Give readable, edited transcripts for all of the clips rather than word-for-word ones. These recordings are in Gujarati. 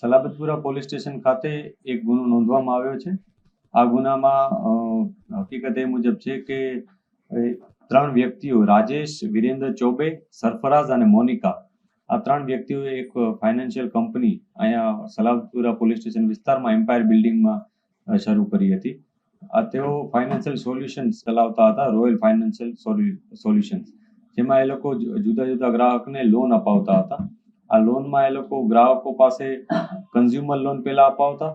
સલાબતપુરા પોલીસ સ્ટેશન ખાતે એક ગુનો નોંધવામાં આવ્યો છે। આ ગુનામાં હકીકત એ મુજબ છે કે ત્રણ વ્યક્તિઓ રાજેશ, વિરેન્દ્ર ચૌબે, સરફરાઝ અને મોનિકા આ ત્રણ વ્યક્તિઓએ એક ફાઇનાન્શિયલ કંપની અહીંયા સલાબતપુરા પોલીસ સ્ટેશન વિસ્તારમાં એમ્પાયર બિલ્ડિંગમાં શરૂ કરી હતી। તેઓ ફાઇનાન્શિયલ સોલ્યુશન્સ ચલાવતા હતા, રોયલ ફાઇનાન્શિયલ સોલ્યુશન્સ, જેમાં એ લોકો જુદા જુદા ગ્રાહકને લોન અપાવતા હતા। આ લોનમાં એ લોકો ગ્રાહકો પાસે કન્ઝ્યુમર લોન પહેલા અપાવતા,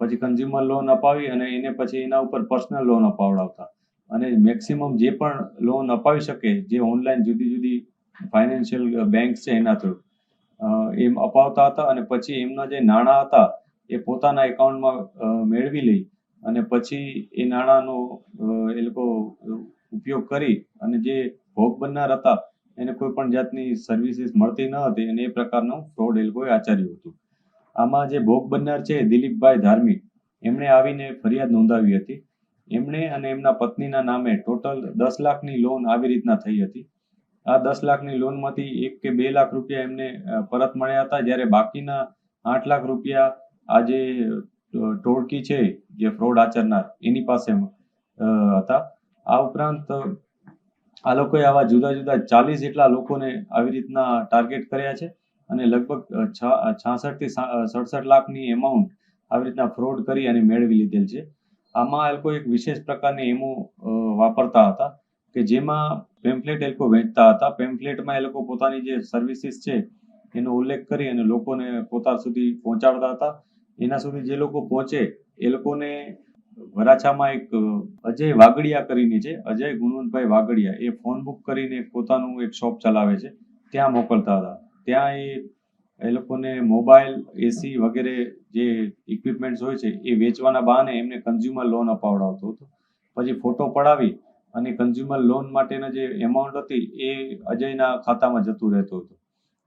પછી કન્ઝ્યુમર લોન અપાવી અને એને પછી એના ઉપર પર્સનલ લોન અપાવડાવતા અને મેક્સિમમ જે પણ લોન અપાવી શકે જે ઓનલાઈન જુદી જુદી ફાઇનાન્શિયલ બેંક છે એના થ્રુ એમ અપાવતા હતા અને પછી એમના જે નાણાં હતા એ પોતાના એકાઉન્ટમાં મેળવી લઈ અને પછી એ નાણાંનો એ લોકો ઉપયોગ કરી અને જે ભોગ બનનાર હતા એને કોઈ પણ જાતની સર્વિસીસ મળતી ન હતી અને એ પ્રકારનો ફ્રોડ એ લોકોએ આચર્યું હતું। આમાં જે ભોગ બનનાર છે દિલીપભાઈ ધાર્મિક, એમણે આવીને ફરિયાદ નોંધાવી હતી। એમણે અને એમના પત્નીના નામે ટોટલ 10 લાખની લોન આવી રીતના થઈ હતી। આ 10 લાખની લોનમાંથી 1 કે 2 લાખ રૂપિયા એમને પરત મળ્યા હતા, જ્યારે બાકીના 8 લાખ રૂપિયા આ જે ટોળકી છે જે ફ્રોડ આચરનાર એની પાસે હતા। આ ઉપરાંત આ લોકોએ આવા જુદા જુદા 40 જેટલા લોકોને આવી રીતના ટાર્ગેટ કર્યા છે અને લગભગ 66 થી 67 લાખની એમાઉન્ટ આવી રીતના ફ્રોડ કરી અને મેળવી લીધેલ છે। આમાં એ લોકો એક વિશેષ પ્રકારની એમો વાપરતા હતા કે જેમાં પેમ્ફલેટ એ લોકો વેચતા હતા। પેમ્ફલેટમાં એ લોકો પોતાની જે સર્વિસીસ છે એનો ઉલ્લેખ કરી અને લોકોને પોતા સુધી પહોંચાડતા હતા। એના સુધી જે લોકો પહોંચે એ લોકોને વરાછામાં એક અજય વાગડિયા કરીને છે, અજય ગુણવંતભાઈ વાગડિયા, એ ફોન બુક કરીને પોતાનું એક શોપ ચલાવે છે, ત્યાં મોકલતા હતા। ત્યાં એ લોકોને મોબાઈલ, એસી વગેરે જે ઇક્વિપમેન્ટ્સ હોય છે એ વેચવાના બહાને એમને કન્ઝ્યુમર લોન અપાવડાવતો હતો। પછી ફોટો પડાવી અને કન્ઝ્યુમર લોન માટેના જે એમાઉન્ટ હતી એ અજયના ખાતામાં જતું રહેતું હતું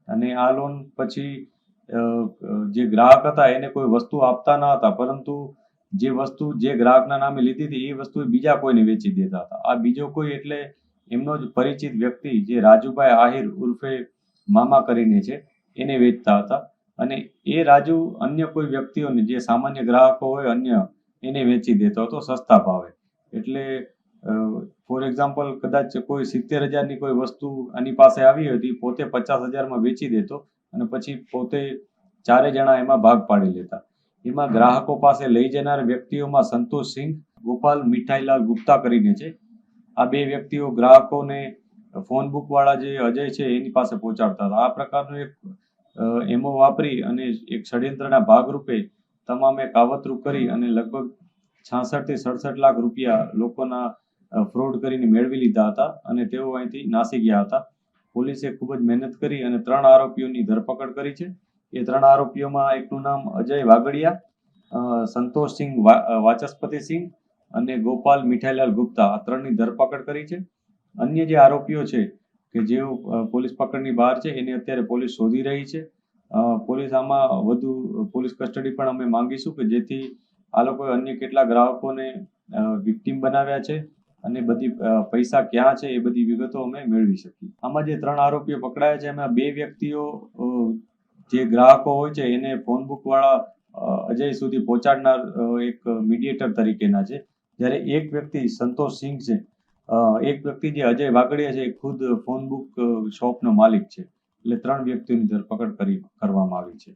અને આ લોન પછી જે ગ્રાહક હતા એને કોઈ વસ્તુ આપતા ન હતા, પરંતુ જે વસ્તુ જે ગ્રાહકના નામે લીધી હતી એ વસ્તુ બીજા કોઈને વેચી દેતા હતા। આ બીજો કોઈ એટલે એમનો જ પરિચિત વ્યક્તિ જે રાજુભાઈ આહિર ઉર્ફે મામા કરીને છે એને વેચતા હતા અને એ રાજુ અન્ય કોઈ વ્યક્તિઓને જે સામાન્ય ગ્રાહકો હોય અન્ય એને વેચી દેતો હતો સસ્તા ભાવે। એટલે ફોર એક્ઝામ્પલ કદાચ કોઈ 70,000ની કોઈ વસ્તુ આની પાસે આવી હતી, પોતે 50,000માં વેચી દેતો અને પછી પોતે 4 જણા એમાં ભાગ પાડી લેતા। એમાં ગ્રાહકો પાસે લઈ જનાર વ્યક્તિઓમાં સંતોષ સિંહ, ગોપાલ મીઠાઈલાલ ગુપ્તા કરીને છે। આ બે વ્યક્તિઓ ગ્રાહકોને ફોન બુક વાળા જે અજય છે એની પાસે પહોંચાડતા હતા। આ પ્રકારનું એક એમો વાપરી અને એક ષડયંત્રના ભાગરૂપે તમામે કાવતરું કરી અને લગભગ 66 થી 67 લાખ રૂપિયા લોકોના ફ્રોડ કરીને મેળવી લીધા હતા અને તેઓ અહીંથી નાસી ગયા હતા। પોલીસે ખૂબ જ મહેનત કરી અને 3 આરોપીઓની ધરપકડ કરી છે। એ 3 આરોપીઓમાં એકનું નામ અજય વાગડિયા, સંતોષસિંહ વાચસ્પતિસિંહ અને ગોપાલ મીઠાઈલાલ ગુપ્તા, આ 3ની ધરપકડ કરી છે। અન્ય જે આરોપીઓ છે કે જેઓ પોલીસ પકડની બહાર છે એને અત્યારે પોલીસ શોધી રહી છે। પોલીસ આમાં વધુ પોલીસ કસ્ટડી પણ અમે માંગીશું કે જેથી આ લોકોએ અન્ય કેટલા ગ્રાહકોને વિક્ટીમ બનાવ્યા છે અને બધી પૈસા ક્યાં છે એ બધી વિગતો અમે મેળવી શકીએ। આમાં જે 3 આરોપીઓ પકડાયા છે એમાં 2 વ્યક્તિઓ જે ગ્રાહકો હોય છે એને ફોન બુક વાળા અજય સુધી પહોંચાડનાર એક મીડિયેટર તરીકેના છે, જ્યારે એક વ્યક્તિ સંતોષ સિંહ છે, એક વ્યક્તિ જે અજય વાગડિયા છે એ ખુદ ફોન બુક શોપનો માલિક છે। એટલે 3 વ્યક્તિઓની ધરપકડ કરવામાં આવી છે।